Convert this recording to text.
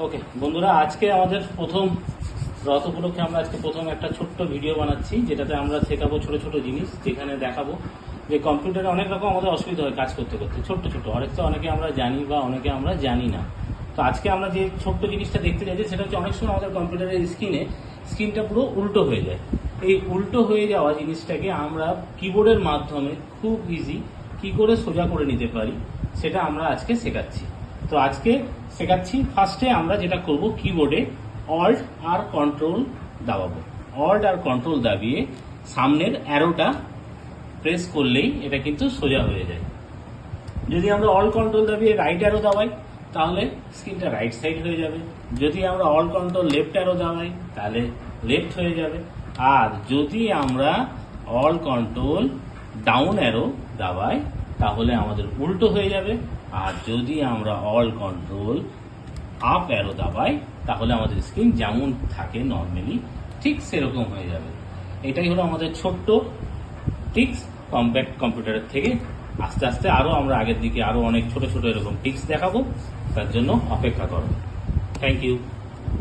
ওকে বন্ধুরা, আজকে আমাদের প্রথম রথ উপলক্ষে আমরা আজকে প্রথম একটা ছোট্ট ভিডিও বানাচ্ছি, যেটাতে আমরা শেখাবো ছোট ছোট জিনিস, যেখানে দেখাবো যে কম্পিউটারে অনেক রকম আমাদের অসুবিধা হয় কাজ করতে করতে, ছোট্ট ছোট অনেকে আমরা জানি বা অনেকে আমরা জানি না। তো আজকে আমরা যে ছোট্ট জিনিসটা দেখতে যাচ্ছি সেটা হচ্ছে, অনেক সময় আমাদের কম্পিউটারের স্ক্রিনটা পুরো উল্টো হয়ে যায়। এই উল্টো হয়ে যাওয়া জিনিসটাকে আমরা কিবোর্ডের মাধ্যমে খুব ইজি কি করে সোজা করে নিতে পারি, সেটা আমরা আজকে শেখাচ্ছি। তো আজকে শেখাচ্ছি, ফার্স্টে আমরা যেটা করব, কিবোর্ডে অল্ট আর কন্ট্রোল দাবাবো। অল্ট আর কন্ট্রোল দাবিয়ে সামনের অ্যারোটা প্রেস করলেই এটা কিন্তু সোজা হয়ে যায়। যদি আমরা অল কন্ট্রোল দাবিয়ে রাইট অ্যারো দাবাই তাহলে স্ক্রিনটা রাইট সাইড হয়ে যাবে। যদি আমরা অল কন্ট্রোল লেফট অ্যারো দাবাই তাহলে লেফট হয়ে যাবে। আর যদি আমরা অল কন্ট্রোল ডাউন অ্যারো দাবাই তাহলে আমাদের উল্টো হয়ে যাবে। আর যদি আমরা অল কন্ট্রোল আপ অ্যারো দাবাই তাহলে আমাদের স্ক্রিন যেমন থাকে নর্মালি ঠিক সেরকম হয়ে যাবে। এটাই হলো আমাদের ছোট্ট টিক্স কম্প্যাক্ট কম্পিউটারের থেকে। আস্তে আস্তে আরও আমরা আগের দিকে আরও অনেক ছোট ছোট এরকম টিক্স দেখাবো, তার জন্য অপেক্ষা করো। Thank you.